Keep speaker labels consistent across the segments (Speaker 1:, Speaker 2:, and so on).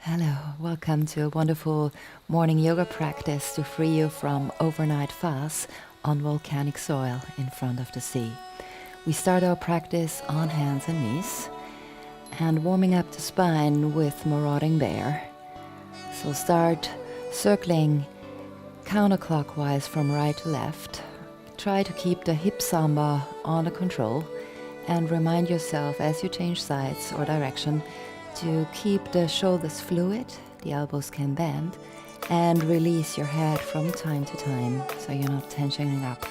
Speaker 1: Hello, welcome to a wonderful morning yoga practice to free you from overnight fasts on volcanic soil in front of the sea. We start our practice on hands and knees and warming up the spine with marauding bear. So start circling counterclockwise from right to left. Try to keep the hip samba under control and remind yourself as you change sides or direction to keep the shoulders fluid, the elbows can bend, and release your head from time to time so you're not tensioning up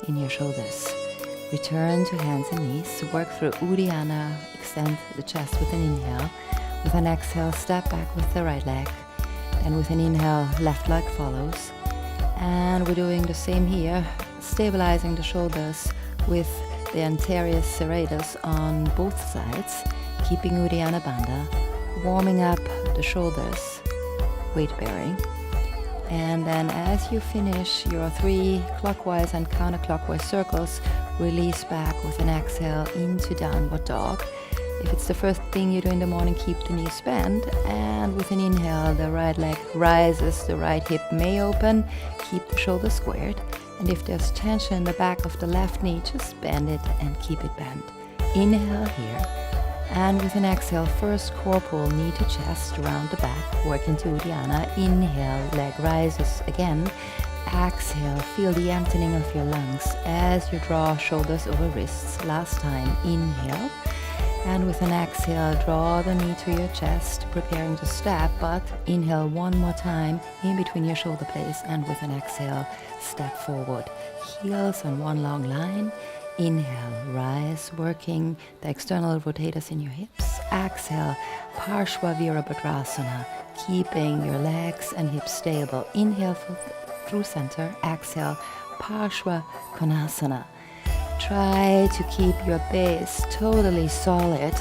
Speaker 1: in your shoulders. Return to hands and knees, work through Uddiyana, extend the chest with an inhale. With an exhale, step back with the right leg, and with an inhale, left leg follows. And we're doing the same here, stabilizing the shoulders with the anterior serratus on both sides, keeping Uddiyana Bandha, warming up the shoulders, weight bearing. And then as you finish your 3 clockwise and counterclockwise circles, release back with an exhale into downward dog. If it's the first thing you do in the morning, keep the knees bent, and with an inhale, the right leg rises, the right hip may open, keep the shoulders squared. And if there's tension in the back of the left knee, just bend it and keep it bent. Inhale here. And with an exhale, first core pull, knee to chest, round the back, work into Uddiyana. Inhale, leg rises again. Exhale, feel the emptying of your lungs as you draw shoulders over wrists. Last time, inhale. And with an exhale, draw the knee to your chest, preparing to step, but inhale one more time in between your shoulder blades, and with an exhale, step forward. Heels on one long line. Inhale, rise, working the external rotators in your hips. Exhale, Parshva Virabhadrasana, keeping your legs and hips stable. Inhale through center. Exhale, Parshva Konasana. Try to keep your base totally solid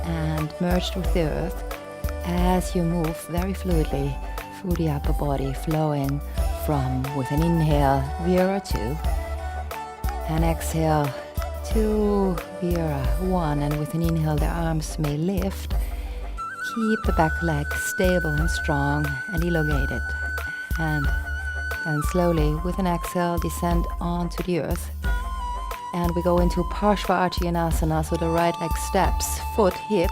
Speaker 1: and merged with the earth as you move very fluidly through the upper body, flowing from, with an inhale, Vira 2, and exhale, 2, Vira 1, and with an inhale, the arms may lift. Keep the back leg stable and strong and elongated, and slowly, with an exhale, descend onto the earth. And we go into Parshva Archayanasana, so the right leg steps, foot, hip,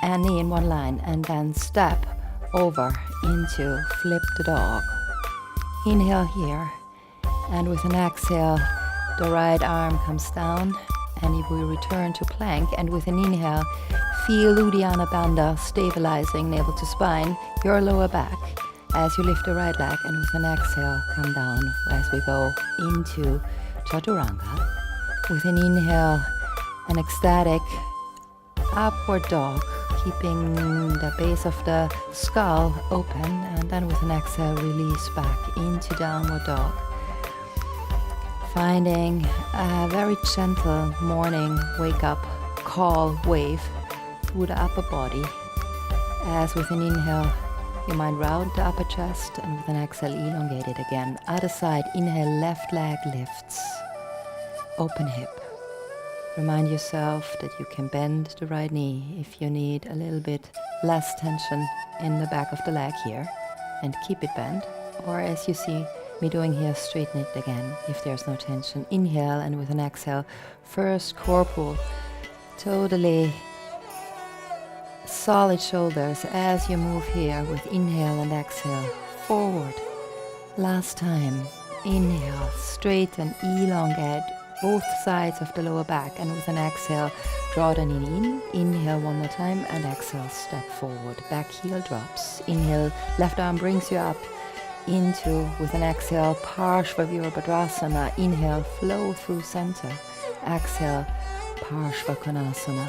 Speaker 1: and knee in one line, and then step over into flip the dog. Inhale here, and with an exhale, the right arm comes down, and we return to plank, and with an inhale, feel Uddiyana Bandha stabilizing navel to spine, your lower back, as you lift the right leg, and with an exhale, come down as we go into Chaturanga. With an inhale, an ecstatic upward dog, keeping the base of the skull open, and then with an exhale, release back into downward dog. Finding a very gentle morning wake-up call wave through the upper body, as with an inhale, you might round the upper chest, and with an exhale, elongate it again. Other side, inhale, left leg lifts. Open hip. Remind yourself that you can bend the right knee if you need a little bit less tension in the back of the leg here, and keep it bent. Or as you see me doing here, straighten it again if there's no tension. Inhale, and with an exhale, first core pull. Totally solid shoulders as you move here with inhale and exhale. Forward. Last time. Inhale, straighten, elongate both sides of the lower back, and with an exhale, draw the knee in. Inhale one more time, and exhale, step forward. Back heel drops. Inhale, left arm brings you up into, with an exhale, Parshva Virabhadrasana. Inhale, flow through center. Exhale, Parshva Konasana.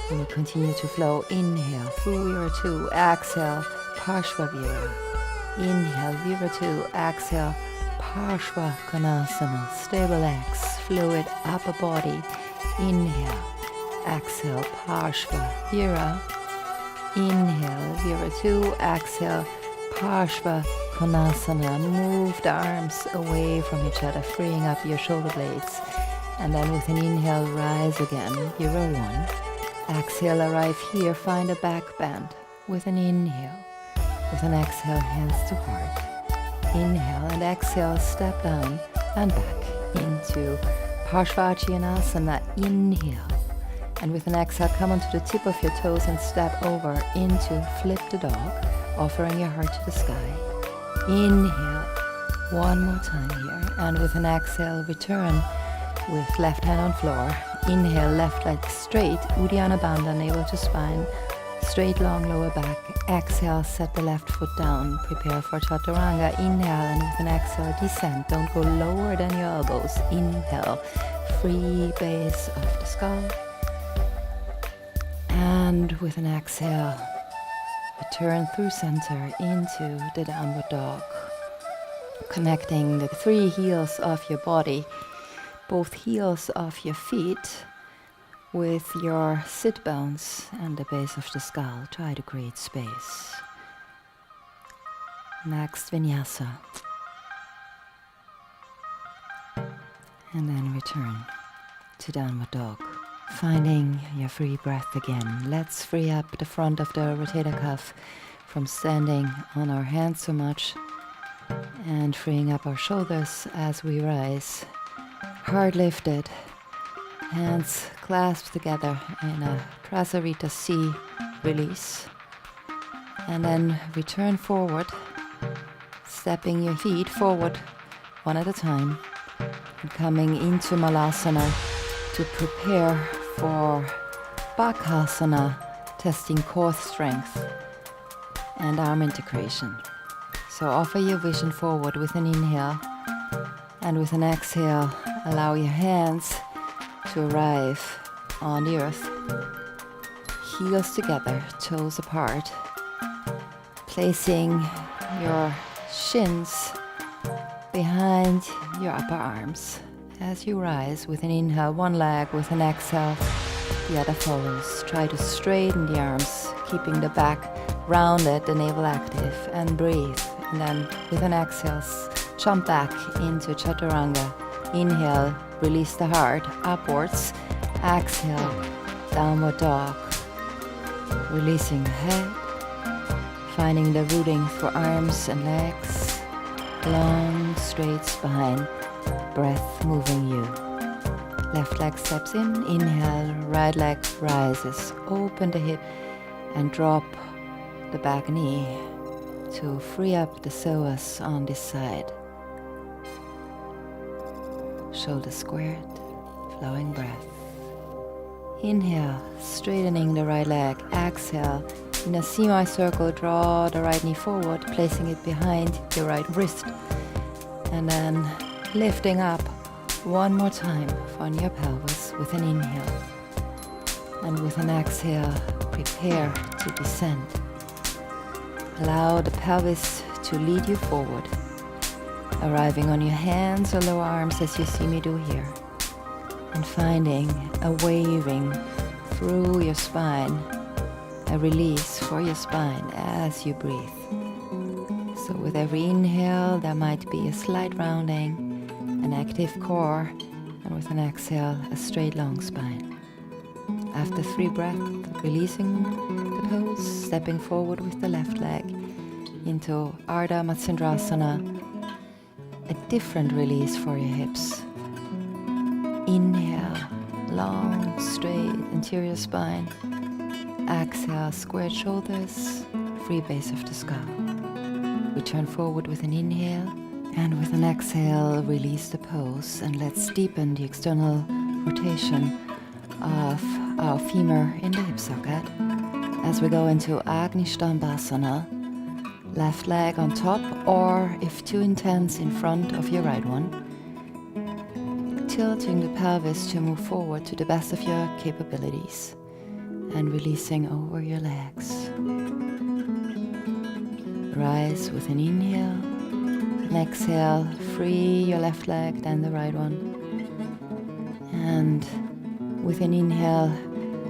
Speaker 1: We will continue to flow. Inhale, through Vira 2. Exhale, Parshva Vira. Inhale, Vira 2. Exhale, Parshva Konasana. Stable legs, fluid upper body. Inhale, exhale, Parshva Vira. Inhale, Vira 2. Exhale, Parshva Konasana. Move the arms away from each other, freeing up your shoulder blades. And then with an inhale, rise again, Vira 1. Exhale, arrive here, find a back bend. with an inhale. With an exhale, hands to heart. Inhale and exhale, step down and back into Paschimottanasana. Inhale. And with an exhale, come onto the tip of your toes and step over into flip the dog, offering your heart to the sky. Inhale. One more time here. And with an exhale, return with left hand on floor. Inhale, left leg straight. Uddiyana Bandha, navel to spine. Straight, long lower back. Exhale, set the left foot down. Prepare for Chaturanga. Inhale, and with an exhale, descend. Don't go lower than your elbows. Inhale, free base of the skull. And with an exhale, return through center into the downward dog. Connecting the three heels of your body, both heels of your feet, with your sit bones and the base of the skull. Try to create space. Next, Vinyasa. And then return to downward dog. Finding your free breath again. Let's free up the front of the rotator cuff from standing on our hands so much, and freeing up our shoulders as we rise. Heart lifted, hands clasped together in a Prasarita C release. And then return forward, stepping your feet forward one at a time, and coming into Malasana to prepare for Bakhasana, testing core strength and arm integration. So offer your vision forward with an inhale, and with an exhale, allow your hands to arrive on the earth. Heels together, toes apart, placing your shins behind your upper arms. As you rise, with an inhale, one leg, with an exhale, the other follows. Try to straighten the arms, keeping the back rounded, the navel active, and breathe. And then with an exhale, jump back into Chaturanga. Inhale, release the heart upwards. Exhale, downward dog. Releasing the head, finding the rooting for arms and legs. Long, straight spine. Breath moving you. Left leg steps in, inhale, right leg rises. Open the hip and drop the back knee to free up the psoas on this side. Shoulders squared, flowing breath. Inhale, straightening the right leg. Exhale, in a semicircle, draw the right knee forward, placing it behind your right wrist. And then lifting up one more time on your pelvis with an inhale. And with an exhale, prepare to descend. Allow the pelvis to lead you forward, arriving on your hands or lower arms as you see me do here. And finding a waving through your spine, a release for your spine as you breathe. So with every inhale, there might be a slight rounding, an active core, and with an exhale, a straight long spine. After 3 breaths, releasing the pose, stepping forward with the left leg into Ardha Matsyendrasana, a different release for your hips. Inhale, long, straight anterior spine. Exhale, squared shoulders, free base of the skull. Return forward with an inhale, and with an exhale, release the pose, and let's deepen the external rotation of our femur in the hip socket as we go into Agnishtambhasana. Left leg on top, or if too intense, in front of your right one. Tilting the pelvis to move forward to the best of your capabilities, and releasing over your legs. Rise with an inhale. And exhale, free your left leg, then the right one. And with an inhale,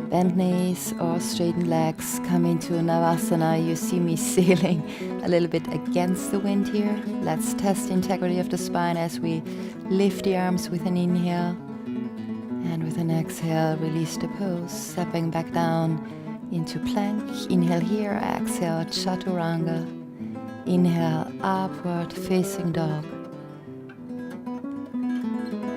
Speaker 1: bend knees or straighten legs, come into Navasana. You see me sailing a little bit against the wind here. Let's test integrity of the spine as we lift the arms with an inhale. And with an exhale, release the pose, stepping back down into plank. Inhale here, exhale, chaturanga. Inhale, upward facing dog.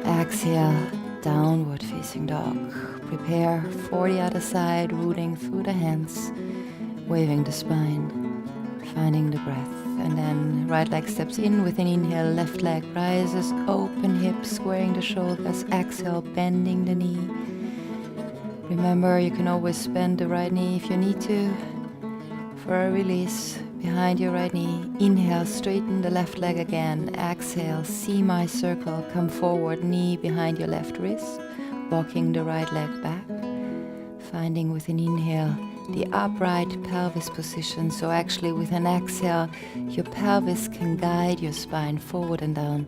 Speaker 1: Exhale, downward facing dog. Prepare for the other side, rooting through the hands, waving the spine, finding the breath. And then right leg steps in with an inhale, left leg rises, open hips, squaring the shoulders. Exhale, bending the knee. Remember, you can always bend the right knee if you need to. For a release, behind your right knee. Inhale, straighten the left leg again. Exhale, semicircle, come forward, knee behind your left wrist. Walking the right leg back. Finding with an inhale the upright pelvis position. So actually with an exhale, your pelvis can guide your spine forward and down.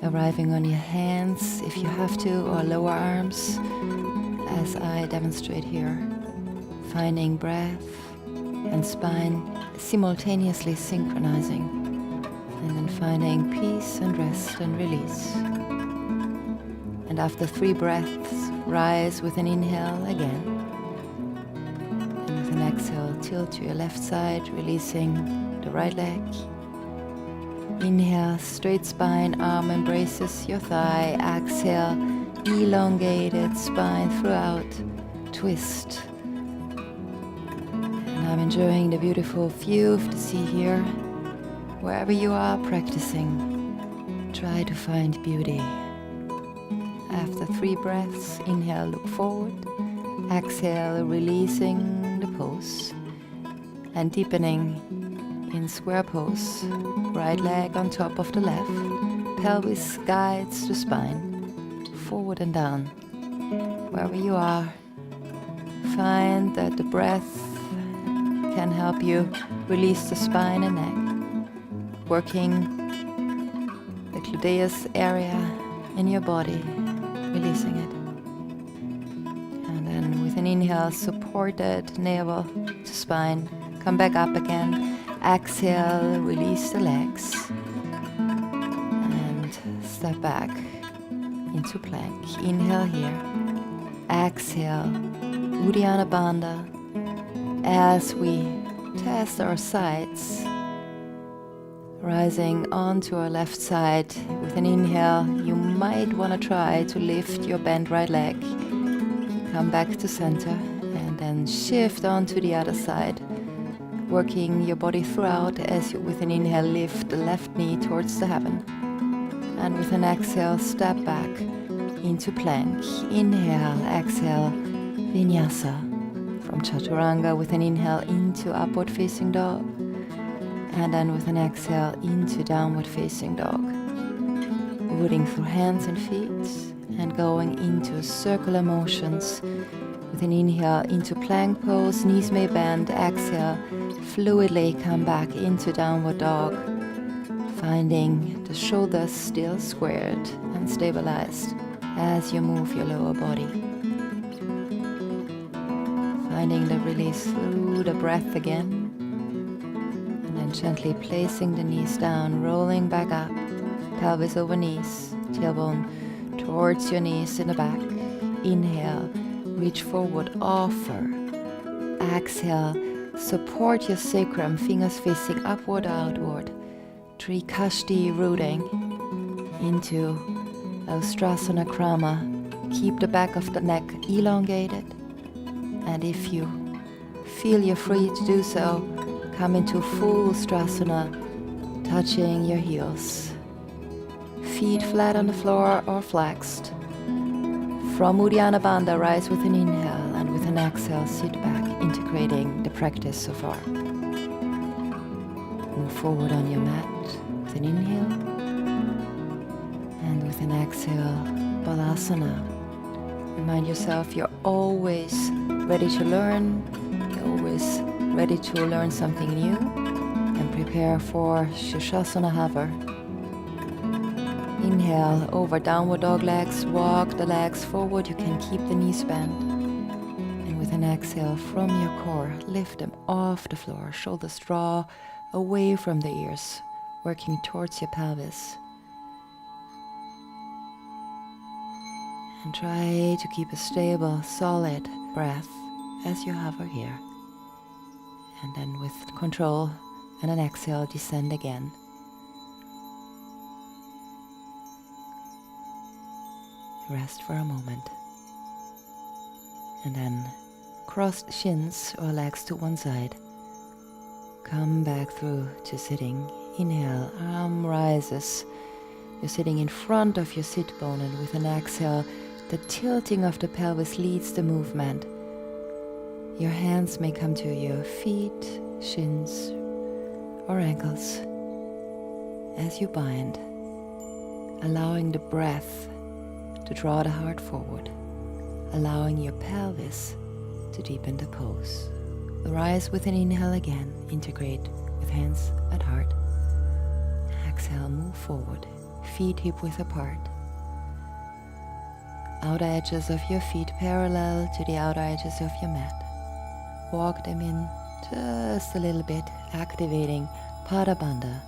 Speaker 1: Arriving on your hands if you have to, or lower arms, as I demonstrate here. Finding breath and spine simultaneously synchronizing. And then finding peace and rest and release. And after 3 breaths, rise with an inhale again. And exhale, tilt to your left side, releasing the right leg. Inhale, straight spine, arm embraces your thigh. Exhale, elongated spine throughout, twist. And I'm enjoying the beautiful view of the sea here. Wherever you are practicing, try to find beauty. After 3 breaths, inhale, look forward. Exhale, releasing the pose and deepening in square pose. Right leg on top of the left. Pelvis guides the spine, forward and down. Wherever you are, find that the breath can help you release the spine and neck. Working the gluteus area in your body, releasing it. With an inhale, supported navel to spine. Come back up again. Exhale, release the legs. And step back into plank. Inhale here. Exhale, Uddiyana Bandha. As we test our sides, rising onto our left side. With an inhale, you might want to try to lift your bent right leg. Come back to center and then shift on to the other side, working your body throughout as you, with an inhale, lift the left knee towards the heaven. And with an exhale, step back into plank. Inhale, exhale, Vinyasa. From Chaturanga, with an inhale, into upward facing dog. And then with an exhale, into downward facing dog. Rooting through hands and feet. And going into circular motions. With an inhale into plank pose, knees may bend. Exhale, fluidly come back into downward dog. Finding the shoulders still squared and stabilized as you move your lower body. Finding the release through the breath again. And then gently placing the knees down, rolling back up. Pelvis over knees, tailbone towards your knees in the back. Inhale, reach forward, offer. Exhale, support your sacrum, fingers facing upward, outward. TRIKASHTI, rooting into USTRASANA, KRAMA. Keep the back of the neck elongated. And if you feel you're free to do so, come into full USTRASANA, touching your heels. Feet flat on the floor or flexed. From Uddiyana Bandha, rise with an inhale, and with an exhale, sit back, integrating the practice so far. Move forward on your mat with an inhale, and with an exhale, Balasana. Remind yourself you're always ready to learn, you're always ready to learn something new, and prepare for SIRSASANA hover. Inhale, over downward dog legs, walk the legs forward, you can keep the knees bent. And with an exhale from your core, lift them off the floor, shoulders draw away from the ears, working towards your pelvis. And try to keep a stable, solid breath as you hover here. And then with control and an exhale, descend again. Rest for a moment. And then cross shins or legs to one side. Come back through to sitting. Inhale, arm rises. You're sitting in front of your sit bone, and with an exhale, the tilting of the pelvis leads the movement. Your hands may come to your feet, shins, or ankles as you bind, allowing the breath to draw the heart forward, allowing your pelvis to deepen the pose. Rise with an inhale again, integrate with hands at heart. Exhale, move forward, feet hip-width apart. Outer edges of your feet parallel to the outer edges of your mat. Walk them in just a little bit, activating Pada Bandha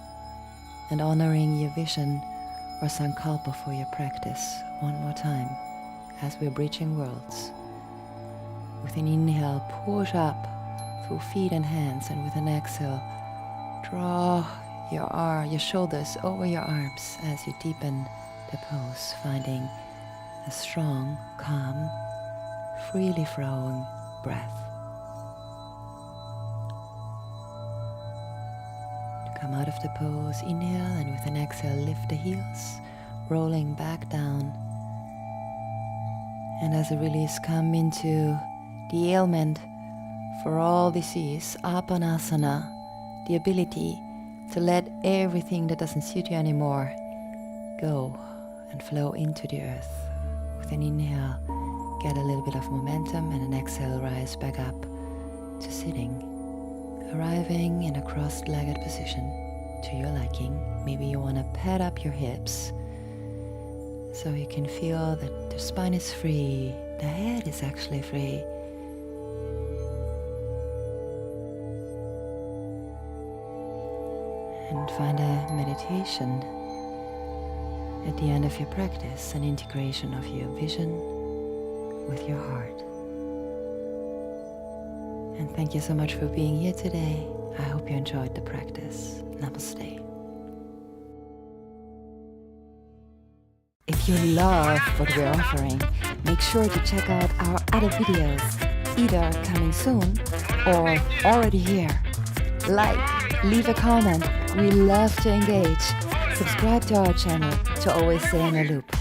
Speaker 1: and honoring your vision or sankalpa for your practice one more time as we're bridging worlds. With an inhale, push up through feet and hands, and with an exhale, draw your shoulders over your arms as you deepen the pose, finding a strong, calm, freely flowing breath. To come out of the pose, inhale, and with an exhale, lift the heels, rolling back down. And as a release, come into the ailment for all disease, APANASANA, the ability to let everything that doesn't suit you anymore go and flow into the earth. With an inhale, get a little bit of momentum, and an exhale, rise back up to sitting, arriving in a cross-legged position to your liking. Maybe you want to pad up your hips so you can feel that the spine is free, the head is actually free. And find a meditation at the end of your practice, an integration of your vision with your heart. And thank you so much for being here today. I hope you enjoyed the practice. Namaste. If you love what we're offering, make sure to check out our other videos, either coming soon or already here. Like, leave a comment. We love to engage. Subscribe to our channel to always stay in the loop.